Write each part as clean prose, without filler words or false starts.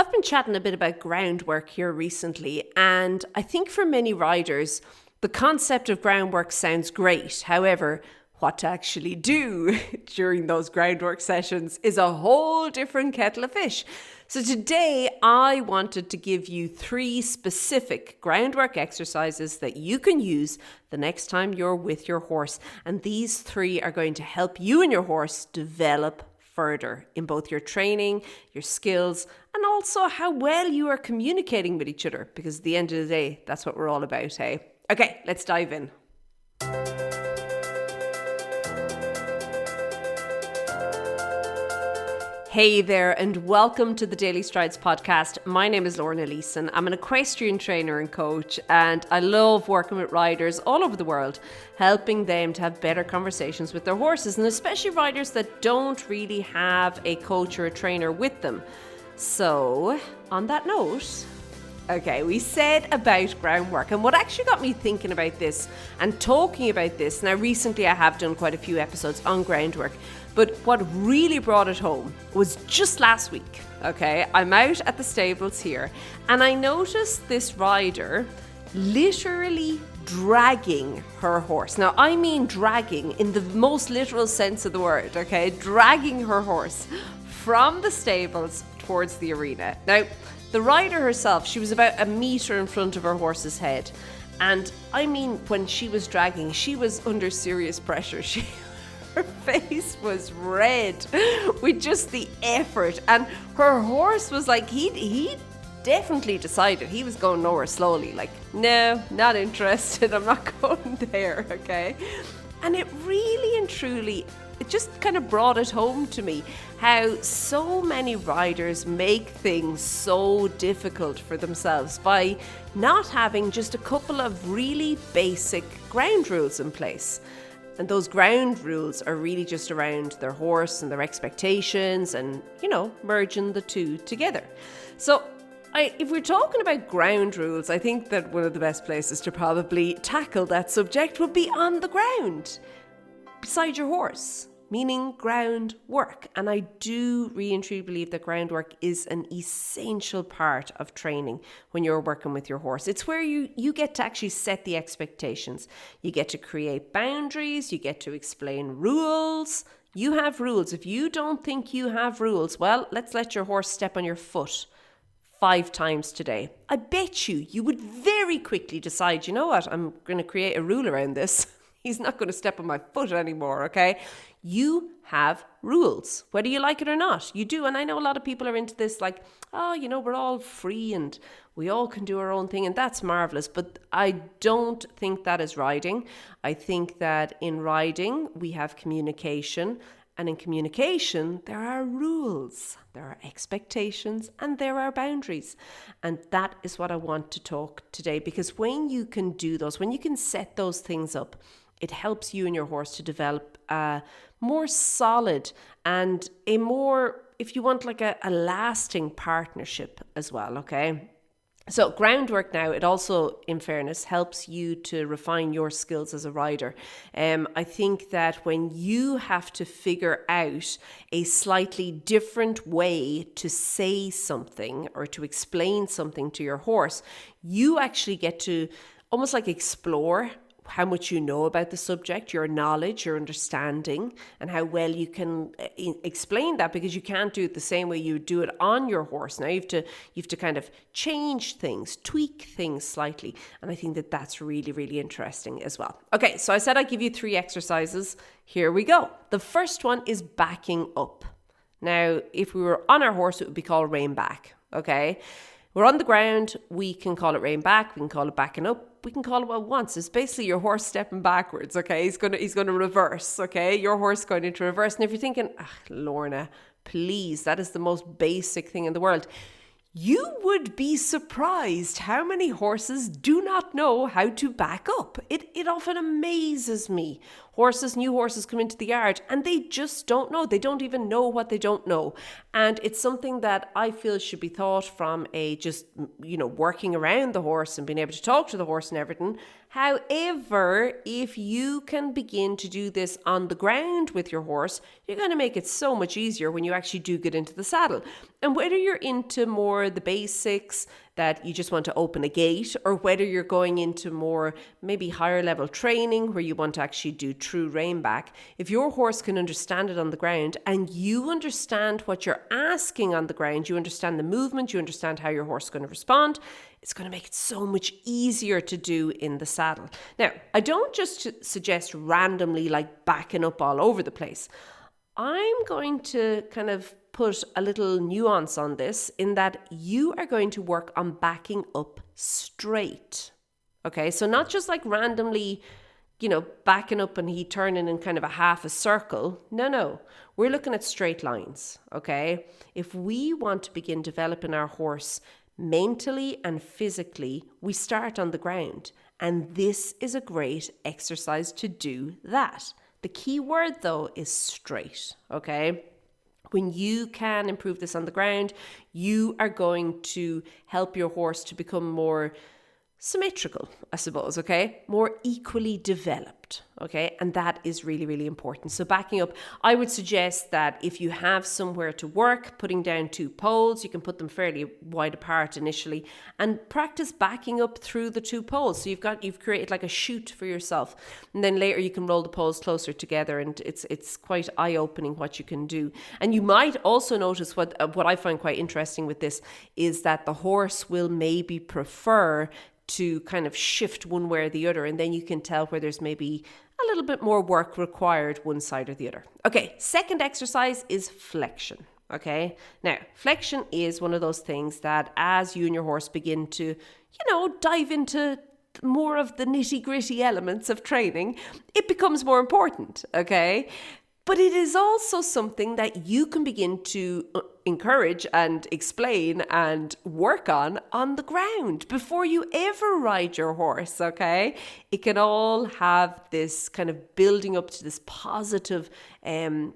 I've been chatting a bit about groundwork here recently, and I think for many riders, the concept of groundwork sounds great. However, what to actually do during those groundwork sessions is a whole different kettle of fish. So today I wanted to give you 3 specific groundwork exercises that you can use the next time you're with your horse. And these 3 are going to help you and your horse develop further in both your training, your skills, and also how well you are communicating with each other. Because at the end of the day, that's what we're all about, hey? Okay, let's dive in. Hey there, and welcome to the Daily Strides podcast. My name is Lorna Leeson. I'm an equestrian trainer and coach, and I love working with riders all over the world, helping them to have better conversations with their horses, and especially riders that don't really have a coach or a trainer with them. So, on that note, okay, we said about groundwork, and what actually got me thinking about this and talking about this, now recently I have done quite a few episodes on groundwork, but what really brought it home was just last week, okay? I'm out at the stables here, and I noticed this rider literally dragging her horse. Now, I mean dragging in the most literal sense of the word, okay? Dragging her horse from the stables towards the arena. Now, the rider herself, she was about a metre in front of her horse's head. And I mean, when she was dragging, she was under serious pressure. Her face was red with just the effort. And her horse was like, he definitely decided he was going nowhere slowly. Like, no, not interested. I'm not going there, okay? And it really and truly, it just kind of brought it home to me how so many riders make things so difficult for themselves by not having just a couple of really basic ground rules in place. And those ground rules are really just around their horse and their expectations and, merging the two together. So if we're talking about ground rules, I think that one of the best places to probably tackle that subject would be on the ground, beside your horse, meaning groundwork. And I do really and truly believe that groundwork is an essential part of training when you're working with your horse. It's where you get to actually set the expectations. You get to create boundaries. You get to explain rules. You have rules. If you don't think you have rules, well, let's let your horse step on your foot 5 times today. I bet you would very quickly decide, you know what, I'm going to create a rule around this. He's not going to step on my foot anymore, okay? You have rules, whether you like it or not. You do, and I know a lot of people are into this like, we're all free and we all can do our own thing, and that's marvellous. But I don't think that is riding. I think that in riding, we have communication, and in communication, there are rules, there are expectations, and there are boundaries. And that is what I want to talk today, because when you can do those, when you can set those things up, it helps you and your horse to develop a more solid and a more, if you want, like a lasting partnership as well, okay? So groundwork now, it also, in fairness, helps you to refine your skills as a rider. I think that when you have to figure out a slightly different way to say something or to explain something to your horse, you actually get to almost like explore how much you know about the subject, your knowledge, your understanding, and how well you can explain that, because you can't do it the same way you do it on your horse. Now you have to kind of change things, tweak things slightly, and I think that that's really, really interesting as well. Okay, so I said I'd give you 3 exercises. Here we go. The first one is backing up. Now, if we were on our horse, it would be called rein back, okay? We're on the ground, we can call it rein back, we can call it backing up, we can call it what once. It's basically your horse stepping backwards, okay? He's gonna reverse, okay? Your horse going into reverse. And if you're thinking, Lorna, please, that is the most basic thing in the world. You would be surprised how many horses do not know how to back up. It often amazes me. New horses come into the yard and they just don't know. They don't even know what they don't know. And it's something that I feel should be taught from working around the horse and being able to talk to the horse and everything. However, if you can begin to do this on the ground with your horse, you're going to make it so much easier when you actually do get into the saddle. And whether you're into more more the basics that you just want to open a gate, or whether you're going into more maybe higher level training where you want to actually do true rein back, if your horse can understand it on the ground and you understand what you're asking on the ground, you understand the movement, you understand how your horse is going to respond, it's going to make it so much easier to do in the saddle. Now, I don't just suggest randomly like backing up all over the place. I'm going to kind of put a little nuance on this in that you are going to work on backing up straight. Okay, so not just like randomly, backing up and he turning in kind of a half a circle. No, we're looking at straight lines. Okay, if we want to begin developing our horse mentally and physically, we start on the ground. And this is a great exercise to do that. The key word though is straight, okay? When you can improve this on the ground, you are going to help your horse to become more symmetrical, I suppose, okay? More equally developed, okay? And that is really, really important. So backing up, I would suggest that if you have somewhere to work, putting down 2 poles, you can put them fairly wide apart initially and practice backing up through the 2 poles. So you've created like a chute for yourself. And then later you can roll the poles closer together, and it's quite eye-opening what you can do. And you might also notice what I find quite interesting with this is that the horse will maybe prefer to kind of shift one way or the other, and then you can tell where there's maybe a little bit more work required one side or the other. Okay, second exercise is flexion. Okay, now flexion is one of those things that as you and your horse begin to, dive into more of the nitty-gritty elements of training, it becomes more important, okay? But it is also something that you can begin to encourage and explain and work on the ground before you ever ride your horse, okay? It can all have this kind of building up to this positive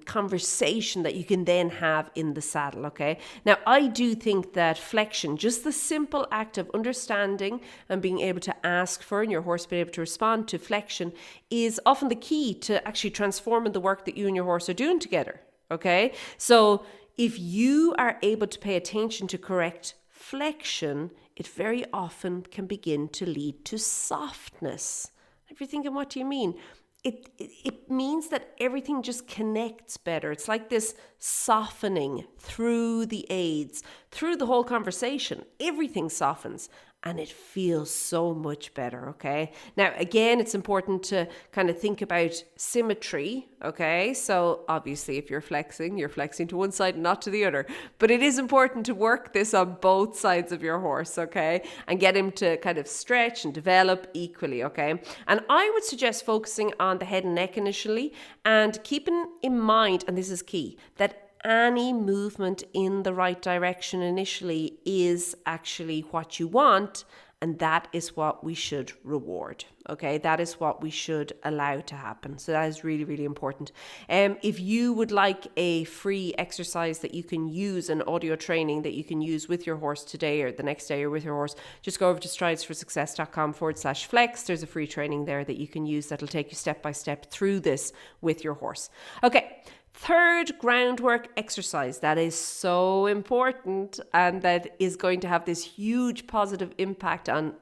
conversation that you can then have in the saddle, okay? Now, I do think that flexion, just the simple act of understanding and being able to ask for, and your horse being able to respond to flexion, is often the key to actually transforming the work that you and your horse are doing together, okay? So if you are able to pay attention to correct flexion, it very often can begin to lead to softness. If you're thinking, what do you mean? It means that everything just connects better. It's like this softening through the aids, through the whole conversation. Everything softens and it feels so much better, okay? Now, again, it's important to kind of think about symmetry, okay? So obviously, if you're flexing to one side and not to the other. But it is important to work this on both sides of your horse, okay? And get him to kind of stretch and develop equally, okay? And I would suggest focusing on the head and neck initially and keeping in mind, and this is key, that any movement in the right direction initially is actually what you want, and that is what we should reward. Okay, that is what we should allow to happen. So that is really, really important. If you would like a free exercise that you can use, an audio training that you can use with your horse today or the next day or with your horse, just go over to stridesforsuccess.com/flex. There's a free training there that you can use that'll take you step by step through this with your horse. Okay. Third groundwork exercise that is so important and that is going to have this huge positive impact on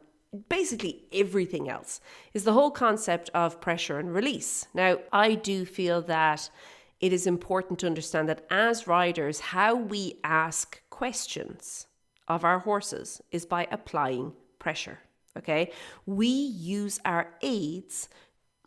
basically everything else is the whole concept of pressure and release. Now, I do feel that it is important to understand that as riders, how we ask questions of our horses is by applying pressure, okay? We use our aids,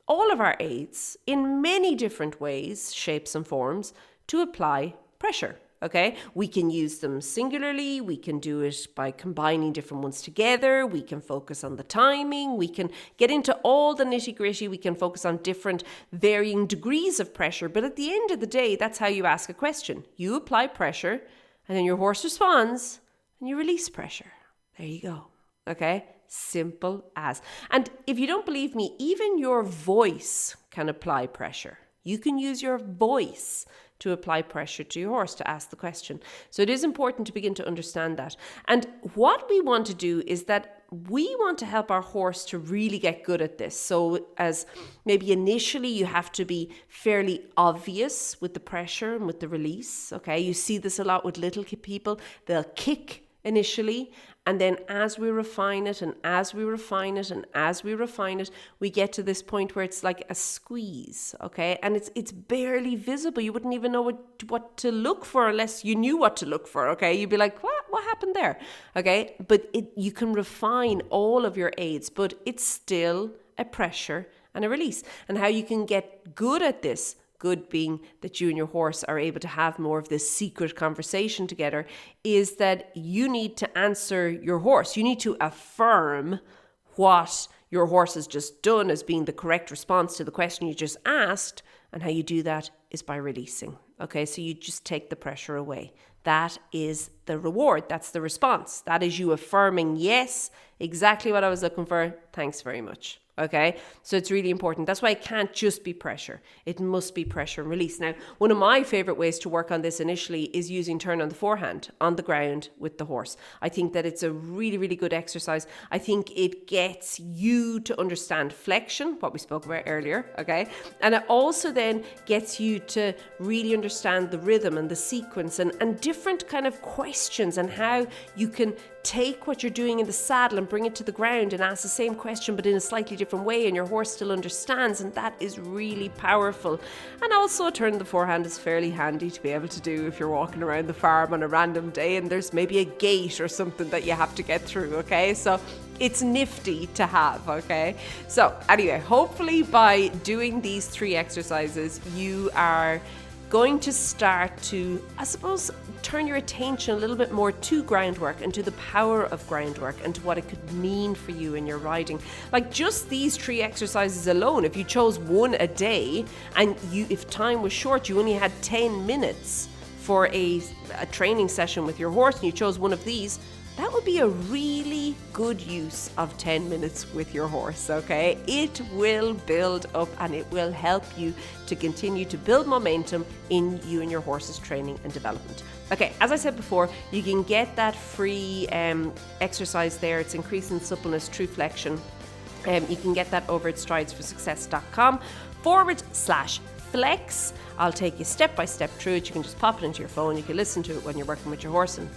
all of our aids, in many different ways, shapes and forms, to apply pressure, okay? We can use them singularly, we can do it by combining different ones together, we can focus on the timing, we can get into all the nitty-gritty, we can focus on different varying degrees of pressure, but at the end of the day, that's how you ask a question. You apply pressure, and then your horse responds, and you release pressure. There you go, okay? Simple as. And if you don't believe me, even your voice can apply pressure. You can use your voice to apply pressure to your horse to ask the question. So it is important to begin to understand that. And what we want to do is that we want to help our horse to really get good at this. So as maybe initially you have to be fairly obvious with the pressure and with the release. Okay, you see this a lot with little people. They'll kick initially. And then as we refine it and as we refine it and as we refine it, we get to this point where it's like a squeeze, okay? And it's barely visible. You wouldn't even know what to look for unless you knew what to look for, okay? You'd be like, what happened there? Okay, but you can refine all of your aids, but it's still a pressure and a release. And how you can get good at this, good being that you and your horse are able to have more of this secret conversation together, is that you need to answer your horse. You need to affirm what your horse has just done as being the correct response to the question you just asked. And how you do that is by releasing. Okay, so you just take the pressure away. That is the reward. That's the response. That is you affirming, yes, exactly what I was looking for. Thanks very much. Okay, so it's really important. That's why it can't just be pressure. It must be pressure and release. Now, one of my favorite ways to work on this initially is using turn on the forehand on the ground with the horse. I think that it's a really, really good exercise. I think it gets you to understand flexion, what we spoke about earlier, okay? And it also then gets you to really understand the rhythm and the sequence and different kind of questions and how you can take what you're doing in the saddle and bring it to the ground and ask the same question but in a slightly different way, and your horse still understands, and that is really powerful. And also turn the forehand is fairly handy to be able to do if you're walking around the farm on a random day and there's maybe a gate or something that you have to get through, okay? So it's nifty to have, okay? So anyway, hopefully by doing these 3 exercises, you are going to start to, I suppose, turn your attention a little bit more to groundwork and to the power of groundwork and to what it could mean for you in your riding. Like just these 3 exercises alone, if you chose one a day and if time was short, you only had 10 minutes for a training session with your horse and you chose one of these, that would be a really good use of 10 minutes with your horse, okay? It will build up and it will help you to continue to build momentum in you and your horse's training and development. Okay, as I said before, you can get that free exercise there. It's increasing suppleness, true flexion. You can get that over at stridesforsuccess.com/flex. I'll take you step by step through it. You can just pop it into your phone. You can listen to it when you're working with your horse, and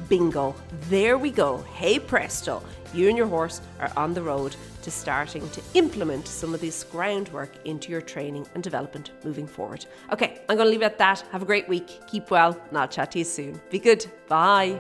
bingo, there we go. Hey presto, you and your horse are on the road to starting to implement some of this groundwork into your training and development moving forward. Okay, I'm going to leave it at that. Have a great week. Keep well, and I'll chat to you soon. Be good. Bye.